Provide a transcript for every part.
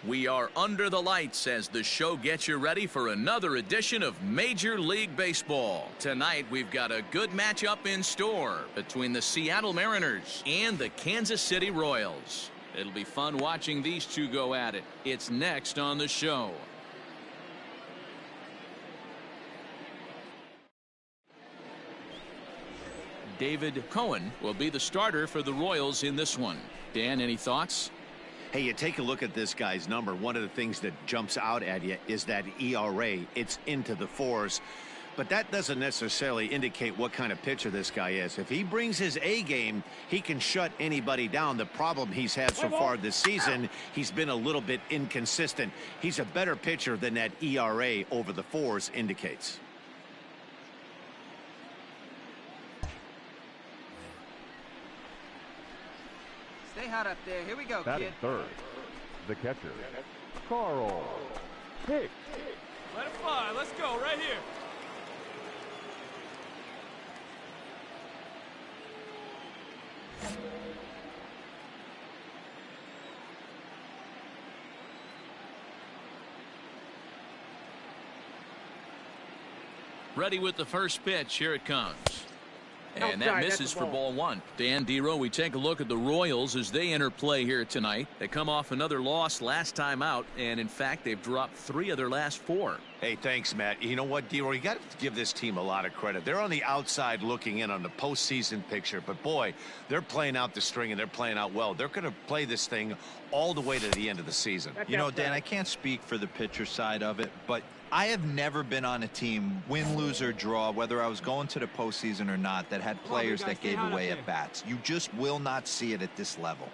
We are under the lights as the show gets you ready for another edition of Major League Baseball. Tonight, we've got a good matchup in store between the Seattle Mariners and the Kansas City Royals. It'll be fun watching these two go at it. It's next on the show. David Cohen will be the starter for the Royals in this one. Dan, any thoughts? Hey, you take a look at this guy's number. One of the things that jumps out at you is that ERA. It's into the fours. But that doesn't necessarily indicate what kind of pitcher this guy is. If he brings his A game, he can shut anybody down. The problem he's had so far this season, he's been a little bit inconsistent. He's a better pitcher than that ERA over the fours indicates. Stay hot up there. Here we go, Batting kid. third, the catcher, Carl Hicks. Let it fly. Let's go right here. Ready with the first pitch. Here it comes. And that misses for ball one. Dan Dero, we take a look at the Royals as they enter play here tonight. They come off another loss last time out, and in fact, they've dropped 3 of their last 4. Hey, thanks, Matt. You know what, Dero? You got to give this team a lot of credit. They're on the outside looking in on the postseason picture, but boy, they're playing out the string and they're playing out well. They're going to play this thing all the way to the end of the season. You know, Dan, I can't speak for the pitcher side of it, but I have never been on a team, win, lose, or draw, whether I was going to the postseason or not, that had players that gave away at bats. You just will not see it at this level.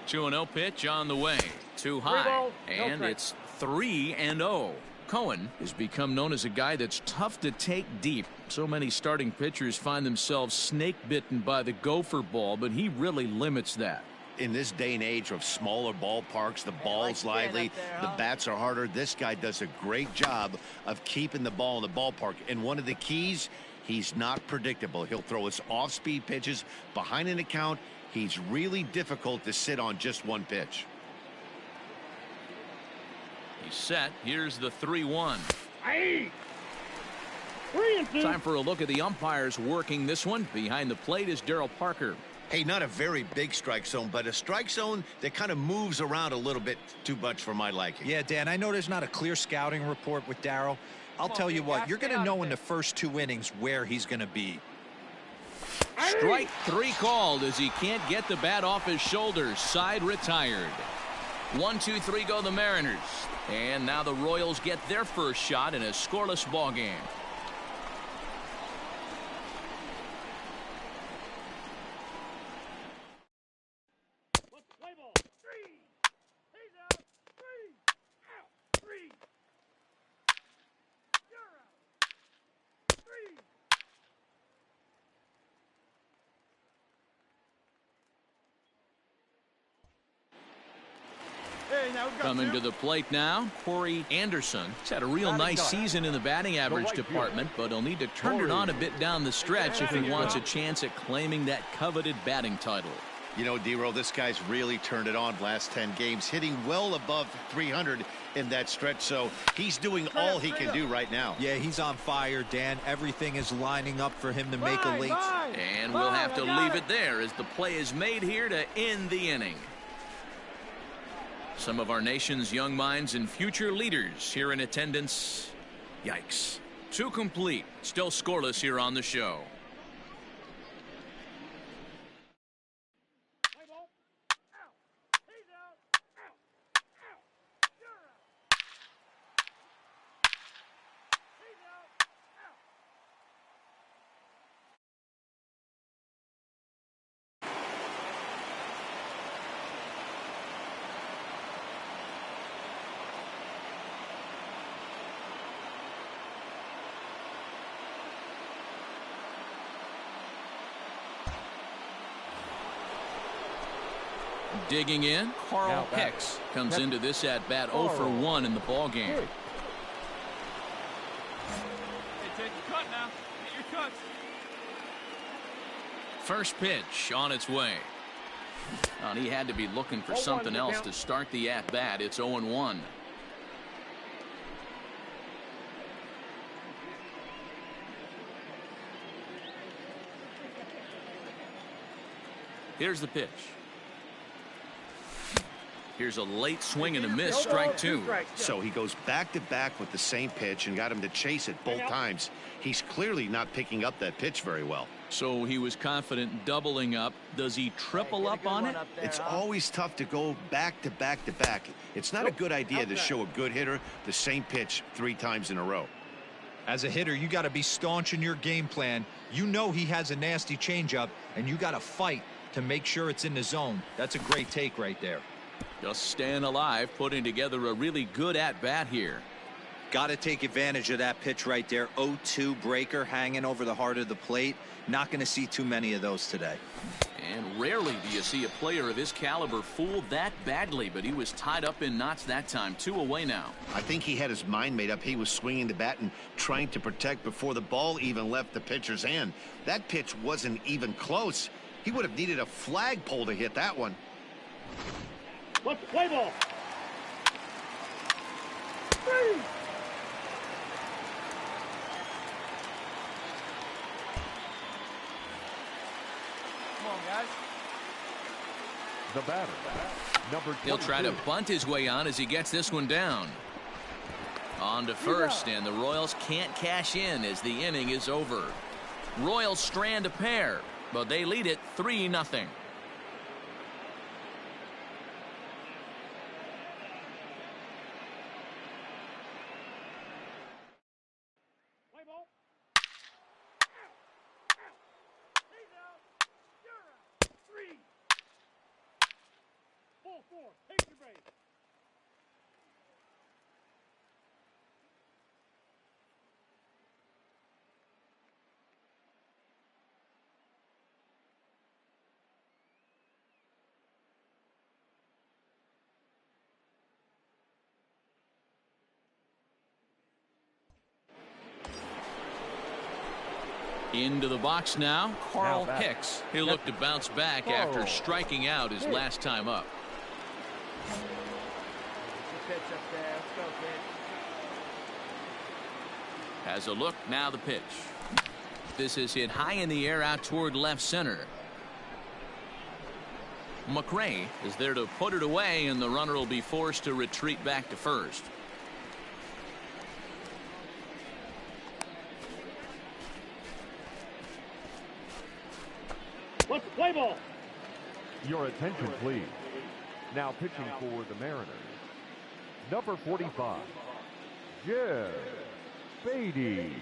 2-0 pitch on the way. Too high. And it's 3-0. Cohen has become known as a guy that's tough to take deep. So many starting pitchers find themselves snake bitten by the gopher ball, but he really limits that. In this day and age of smaller ballparks, the ball's lively, the bats are harder. This guy does a great job of keeping the ball in the ballpark. And one of the keys, he's not predictable. He'll throw his off-speed pitches behind an account. He's really difficult to sit on just one pitch. He's set. Here's the 3-1. Hey! Time for a look at the umpires working this one. Behind the plate is Darryl Parker. Hey, not a very big strike zone, but a strike zone that kind of moves around a little bit too much for my liking. Yeah, Dan, I know there's not a clear scouting report with Darryl. I'll tell you what, you're going to know in the first 2 innings where he's going to be. Strike 3 called as he can't get the bat off his shoulders. Side retired. 1-2-3 go the Mariners. And now the Royals get their first shot in a scoreless ball game. Coming to the plate now, Corey Anderson. He's had a real nice season in the batting average department, but he'll need to turn it on a bit down the stretch if he wants a chance at claiming that coveted batting title. You know, Dero, this guy's really turned it on last 10 games, hitting well above 300 in that stretch, so he's doing all he can do right now. Yeah, he's on fire, Dan. Everything is lining up for him to make a late. And we'll have to leave it there as the play is made here to end the inning. Some of our nation's young minds and future leaders here in attendance. Yikes. 2 complete. Still scoreless here on the show. Digging in, Carl Hicks comes into this at-bat 0 for 1 in the ball game. Hey, take your cut now. Get your cuts. First pitch on its way. And he had to be looking for something else to start the at-bat. It's 0-1. Here's the pitch. Here's a late swing and a miss, strike two. So he goes back-to-back with the same pitch and got him to chase it both times. He's clearly not picking up that pitch very well. So he was confident doubling up. Does he triple up on it? It's always tough to go back-to-back. It's not a good idea to show a good hitter the same pitch 3 times in a row. As a hitter, you got to be staunch in your game plan. You know he has a nasty changeup, and you got to fight to make sure it's in the zone. That's a great take right there. Just staying alive, putting together a really good at-bat here. Got to take advantage of that pitch right there. 0-2 breaker hanging over the heart of the plate. Not going to see too many of those today. And rarely do you see a player of his caliber fooled that badly, but he was tied up in knots that time. 2 away now. I think he had his mind made up. He was swinging the bat and trying to protect before the ball even left the pitcher's hand. That pitch wasn't even close. He would have needed a flagpole to hit that one. Let's play ball. 3. Come on, guys. The batter, number 22. He'll try to bunt his way on as he gets this one down. On to first, and the Royals can't cash in as the inning is over. Royals strand a pair, but they lead it 3-0. Take your break. Into the box now, Carl Now Hicks. He'll look to bounce back Carl after striking out his last time up. Pitch up there. Let's go, kid. Has a look, now the pitch. This is hit high in the air out toward left center. McRae is there to put it away, and the runner will be forced to retreat back to first. Let's play ball. Your attention, please. Now pitching for the Mariners, number 45, Jeff Beatty.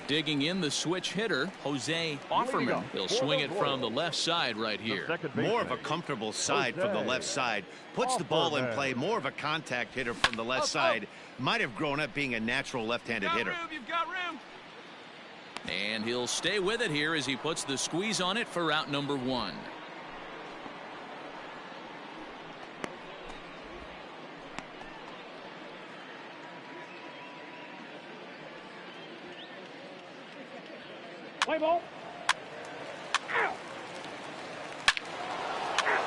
Digging in the switch hitter, Jose Offerman. He'll swing it from the left side right here. More of a comfortable side from the left side. Puts the ball in play. More of a contact hitter from the left side. Might have grown up being a natural left-handed hitter. You've got room. And he'll stay with it here as he puts the squeeze on it for out number 1. Play ball. Out. Out.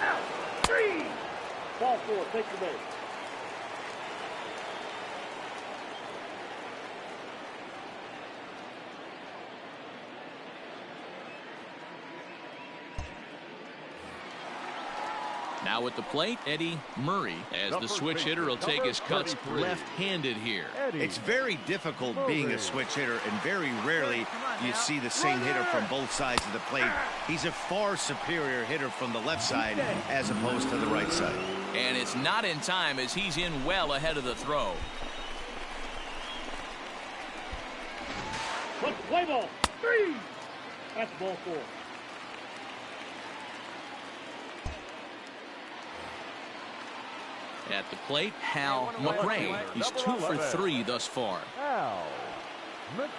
Out. 3. Ball 4. Take your base. Now at the plate, Eddie Murray, as the switch hitter will take his cuts left-handed here. It's very difficult being a switch hitter, and very rarely do you see the same hitter from both sides of the plate. He's a far superior hitter from the left side as opposed to the right side. And it's not in time as he's in well ahead of the throw. Let's play ball. 3. That's ball 4. At the plate, Hal McRae. He's 2 for 3 thus far.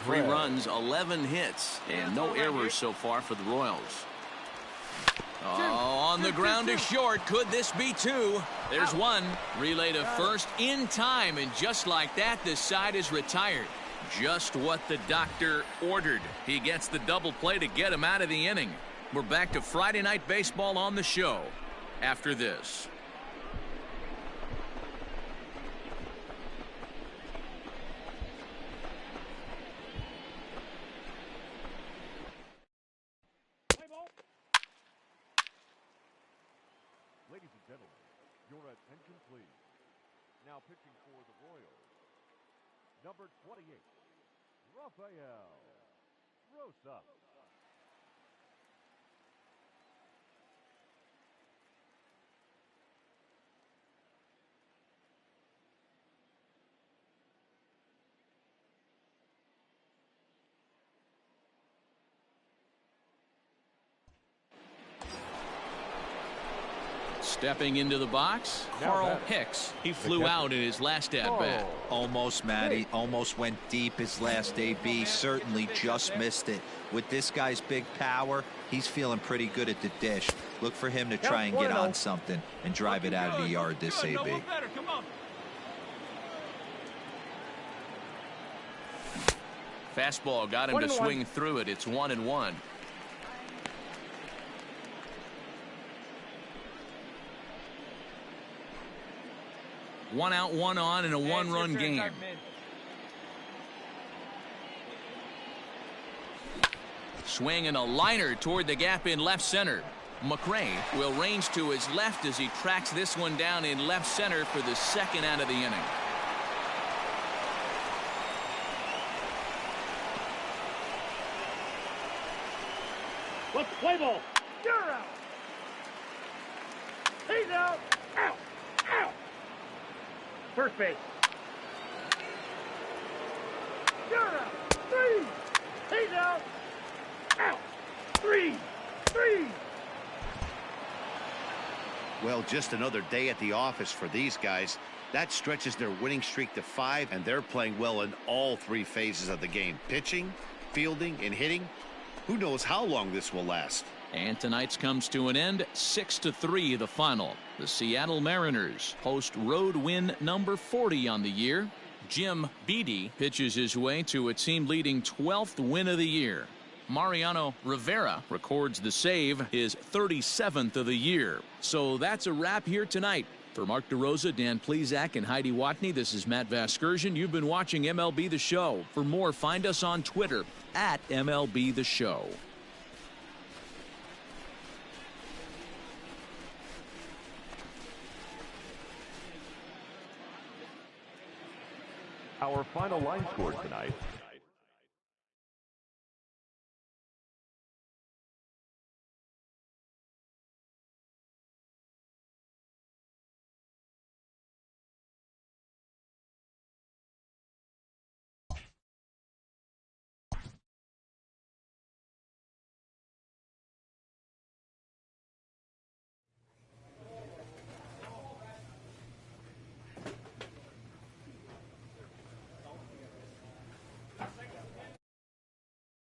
3 runs, 11 hits, and no errors so far for the Royals. Oh, on the ground to short. Could this be 2? There's 1. Relay to first in time, and just like that, the side is retired. Just what the doctor ordered. He gets the double play to get him out of the inning. We're back to Friday Night Baseball on the show after this. Ladies and gentlemen, your attention please. Now pitching for the Royals, number 28, Rafael Rosa. Stepping into the box, Carl Hicks. He flew out in his last at-bat. Almost, Matty. Almost went deep his last AB. Certainly just missed it. With this guy's big power, he's feeling pretty good at the dish. Look for him to try and get on something and drive it out of the yard this AB. Fastball got him to swing through it. It's 1-1. One out, one on in a one-run game. Swing and a liner toward the gap in left center. McRae will range to his left as he tracks this one down in left center for the second out of the inning. Let's play ball. You're out. He's out. Out. Out. First base. You're out. 3. He's out. Out. 3. Well, just another day at the office for these guys. That stretches their winning streak to 5, and they're playing well in all 3 phases of the game. Pitching, fielding, and hitting. Who knows how long this will last. And tonight's comes to an end. 6-3 the final. The Seattle Mariners post road win number 40 on the year. Jim Beede pitches his way to a team leading 12th win of the year. Mariano Rivera records the save, his 37th of the year. So that's a wrap here tonight. For Mark DeRosa, Dan Plesac, and Heidi Watney, this is Matt Vasgersian. You've been watching MLB The Show. For more, find us on Twitter at MLB The Show. Our final line score tonight,